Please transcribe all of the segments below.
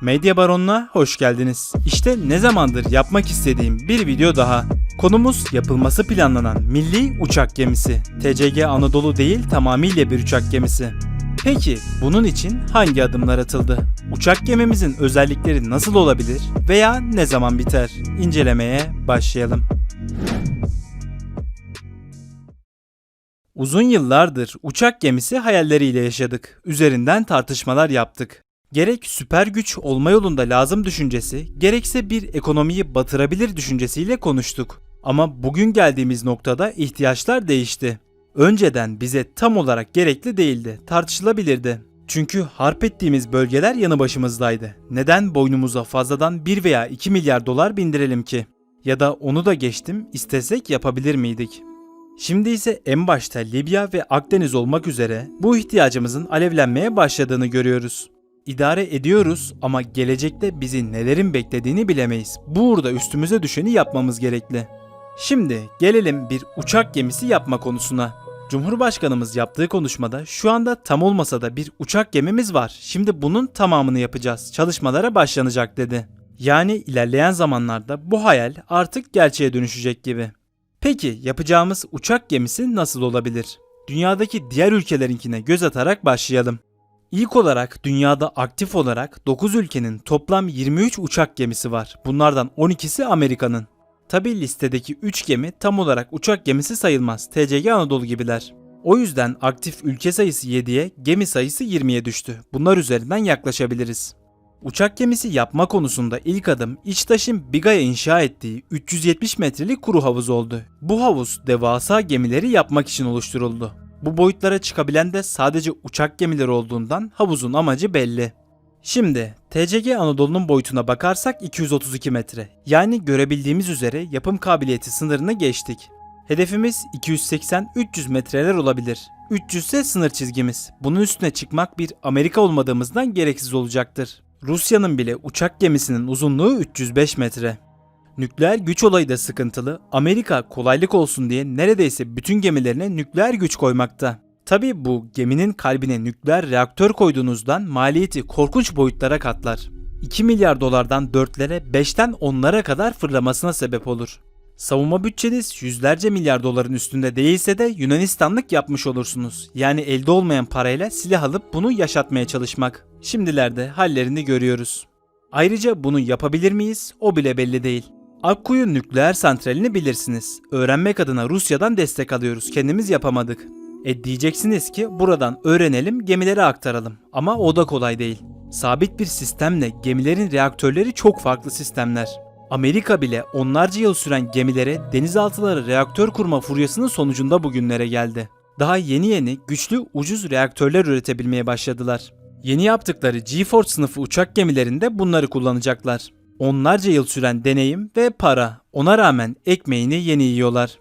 Medya Baronu'na hoş geldiniz. İşte ne zamandır yapmak istediğim bir video daha. Konumuz yapılması planlanan milli uçak gemisi. TCG Anadolu değil, tamamıyla bir uçak gemisi. Peki bunun için hangi adımlar atıldı? Uçak gemimizin özellikleri nasıl olabilir veya ne zaman biter? İncelemeye başlayalım. Uzun yıllardır uçak gemisi hayalleriyle yaşadık. Üzerinden tartışmalar yaptık. Gerek süper güç olma yolunda lazım düşüncesi, gerekse bir ekonomiyi batırabilir düşüncesiyle konuştuk. Ama bugün geldiğimiz noktada ihtiyaçlar değişti. Önceden bize tam olarak gerekli değildi, tartışılabilirdi. Çünkü harp ettiğimiz bölgeler yanı başımızdaydı. Neden boynumuza fazladan 1 veya 2 milyar dolar bindirelim ki? Ya da onu da geçtim, istesek yapabilir miydik? Şimdi ise en başta Libya ve Akdeniz olmak üzere bu ihtiyacımızın alevlenmeye başladığını görüyoruz. İdare ediyoruz ama gelecekte bizi nelerin beklediğini bilemeyiz. Bu uğurda üstümüze düşeni yapmamız gerekli. Şimdi gelelim bir uçak gemisi yapma konusuna. Cumhurbaşkanımız yaptığı konuşmada şu anda tam olmasa da bir uçak gemimiz var. Şimdi bunun tamamını yapacağız. Çalışmalara başlanacak dedi. Yani ilerleyen zamanlarda bu hayal artık gerçeğe dönüşecek gibi. Peki yapacağımız uçak gemisi nasıl olabilir? Dünyadaki diğer ülkelerinkine göz atarak başlayalım. İlk olarak dünyada aktif olarak 9 ülkenin toplam 23 uçak gemisi var. Bunlardan 12'si Amerika'nın. Tabi listedeki 3 gemi tam olarak uçak gemisi sayılmaz. TCG Anadolu gibiler. O yüzden aktif ülke sayısı 7'ye, gemi sayısı 20'ye düştü. Bunlar üzerinden yaklaşabiliriz. Uçak gemisi yapma konusunda ilk adım İçtaş'ın Biga'ya inşa ettiği 370 metrelik kuru havuz oldu. Bu havuz devasa gemileri yapmak için oluşturuldu. Bu boyutlara çıkabilen de sadece uçak gemileri olduğundan havuzun amacı belli. Şimdi TCG Anadolu'nun boyutuna bakarsak 232 metre. Yani görebildiğimiz üzere yapım kabiliyeti sınırını geçtik. Hedefimiz 280-300 metreler olabilir. 300 ise sınır çizgimiz. Bunun üstüne çıkmak bir Amerika olmadığımızdan gereksiz olacaktır. Rusya'nın bile uçak gemisinin uzunluğu 305 metre. Nükleer güç olayı da sıkıntılı. Amerika kolaylık olsun diye neredeyse bütün gemilerine nükleer güç koymakta. Tabi bu geminin kalbine nükleer reaktör koyduğunuzdan maliyeti korkunç boyutlara katlar. 2 milyar dolardan 4'lere 5'ten 10'lara kadar fırlamasına sebep olur. Savunma bütçeniz yüzlerce milyar doların üstünde değilse de Yunanistanlık yapmış olursunuz. Yani elde olmayan parayla silah alıp bunu yaşatmaya çalışmak. Şimdilerde hallerini görüyoruz. Ayrıca bunu yapabilir miyiz? O bile belli değil. Akkuyu nükleer santralini bilirsiniz. Öğrenmek adına Rusya'dan destek alıyoruz. Kendimiz yapamadık. Diyeceksiniz ki buradan öğrenelim, gemilere aktaralım. Ama o da kolay değil. Sabit bir sistemle gemilerin reaktörleri çok farklı sistemler. Amerika bile onlarca yıl süren gemilere denizaltıları reaktör kurma furyasının sonucunda bugünlere geldi. Daha yeni güçlü ucuz reaktörler üretebilmeye başladılar. Yeni yaptıkları GeForce sınıfı uçak gemilerinde bunları kullanacaklar. Onlarca yıl süren deneyim ve para. Ona rağmen ekmeğini yeni yiyorlar.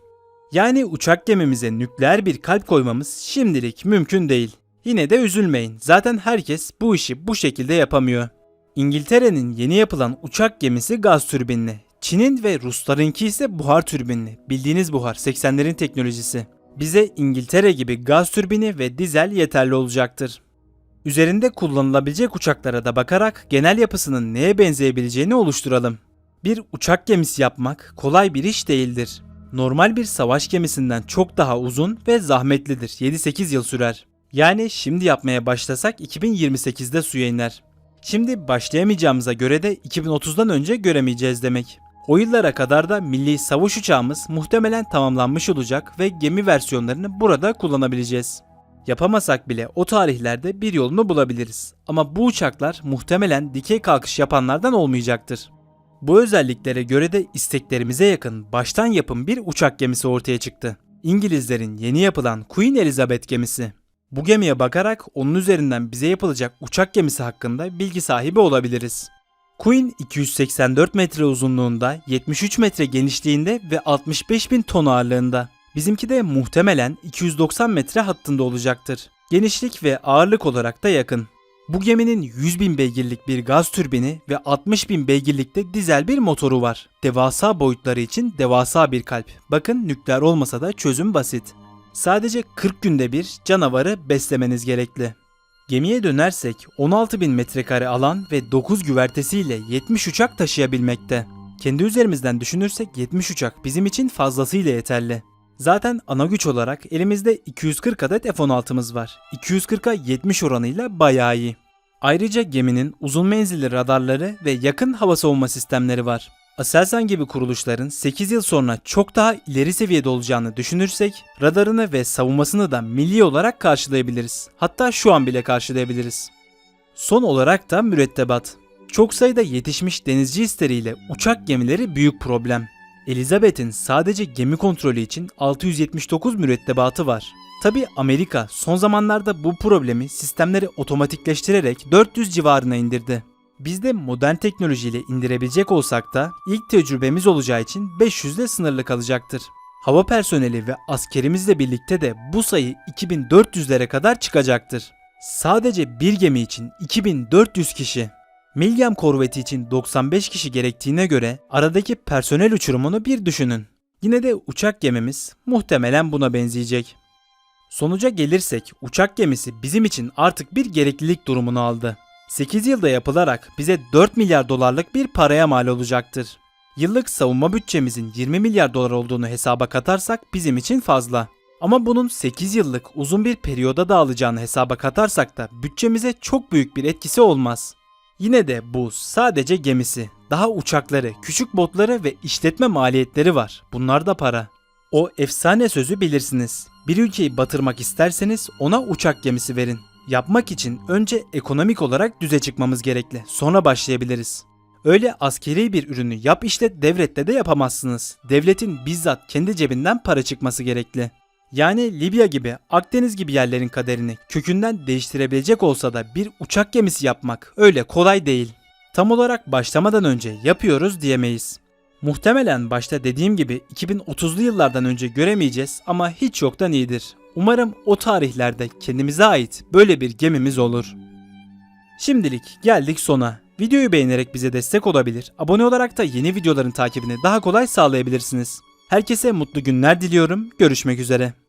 Yani uçak gemimize nükleer bir kalp koymamız şimdilik mümkün değil. Yine de üzülmeyin. Zaten herkes bu işi bu şekilde yapamıyor. İngiltere'nin yeni yapılan uçak gemisi gaz türbinli. Çin'in ve Ruslarınki ise buhar türbinli. Bildiğiniz buhar, 80'lerin teknolojisi. Bize İngiltere gibi gaz türbini ve dizel yeterli olacaktır. Üzerinde kullanılabilecek uçaklara da bakarak genel yapısının neye benzeyebileceğini oluşturalım. Bir uçak gemisi yapmak kolay bir iş değildir. Normal bir savaş gemisinden çok daha uzun ve zahmetlidir. 7-8 yıl sürer. Yani şimdi yapmaya başlasak 2028'de suya iner. Şimdi başlayamayacağımıza göre de 2030'dan önce göremeyeceğiz demek. O yıllara kadar da milli savaş uçağımız muhtemelen tamamlanmış olacak ve gemi versiyonlarını burada kullanabileceğiz. Yapamasak bile o tarihlerde bir yolunu bulabiliriz. Ama bu uçaklar muhtemelen dikey kalkış yapanlardan olmayacaktır. Bu özelliklere göre de isteklerimize yakın baştan yapım bir uçak gemisi ortaya çıktı. İngilizlerin yeni yapılan Queen Elizabeth gemisi. Bu gemiye bakarak onun üzerinden bize yapılacak uçak gemisi hakkında bilgi sahibi olabiliriz. Queen 284 metre uzunluğunda, 73 metre genişliğinde ve 65.000 ton ağırlığında. Bizimki de muhtemelen 290 metre hattında olacaktır. Genişlik ve ağırlık olarak da yakın. Bu geminin 100.000 beygirlik bir gaz türbini ve 60.000 beygirlikte dizel bir motoru var. Devasa boyutları için devasa bir kalp. Bakın nükleer olmasa da çözüm basit. Sadece 40 günde bir canavarı beslemeniz gerekli. Gemiye dönersek 16.000 metrekare alan ve 9 güvertesiyle 70 uçak taşıyabilmekte. Kendi üzerimizden düşünürsek 70 uçak bizim için fazlasıyla yeterli. Zaten ana güç olarak elimizde 240 adet F-16'mız var. 240'a 70 oranıyla bayağı iyi. Ayrıca geminin uzun menzilli radarları ve yakın hava savunma sistemleri var. Aselsan gibi kuruluşların 8 yıl sonra çok daha ileri seviyede olacağını düşünürsek radarını ve savunmasını da milli olarak karşılayabiliriz. Hatta şu an bile karşılayabiliriz. Son olarak da mürettebat. Çok sayıda yetişmiş denizci hisleriyle uçak gemileri büyük problem. Elizabeth'in sadece gemi kontrolü için 679 mürettebatı var. Tabi Amerika son zamanlarda bu problemi sistemleri otomatikleştirerek 400 civarına indirdi. Biz de modern teknolojiyle indirebilecek olsak da ilk tecrübemiz olacağı için 500 ile sınırlı kalacaktır. Hava personeli ve askerimizle birlikte de bu sayı 2400'lere kadar çıkacaktır. Sadece bir gemi için 2400 kişi. Milgem korveti için 95 kişi gerektiğine göre aradaki personel uçurumunu bir düşünün. Yine de uçak gemimiz muhtemelen buna benzeyecek. Sonuca gelirsek uçak gemisi bizim için artık bir gereklilik durumunu aldı. 8 yılda yapılarak bize 4 milyar dolarlık bir paraya mal olacaktır. Yıllık savunma bütçemizin 20 milyar dolar olduğunu hesaba katarsak bizim için fazla. Ama bunun 8 yıllık uzun bir periyoda dağılacağını hesaba katarsak da bütçemize çok büyük bir etkisi olmaz. Yine de bu sadece gemisi. Daha uçakları, küçük botları ve işletme maliyetleri var. Bunlar da para. O efsane sözü bilirsiniz. Bir ülkeyi batırmak isterseniz ona uçak gemisi verin. Yapmak için önce ekonomik olarak düze çıkmamız gerekli. Sonra başlayabiliriz. Öyle askeri bir ürünü yap işlet devlette de yapamazsınız. Devletin bizzat kendi cebinden para çıkması gerekli. Yani Libya gibi, Akdeniz gibi yerlerin kaderini kökünden değiştirebilecek olsa da bir uçak gemisi yapmak öyle kolay değil. Tam olarak başlamadan önce yapıyoruz diyemeyiz. Muhtemelen başta dediğim gibi 2030'lu yıllardan önce göremeyeceğiz ama hiç yoktan iyidir. Umarım o tarihlerde kendimize ait böyle bir gemimiz olur. Şimdilik geldik sona. Videoyu beğenerek bize destek olabilir, abone olarak da yeni videoların takibini daha kolay sağlayabilirsiniz. Herkese mutlu günler diliyorum. Görüşmek üzere.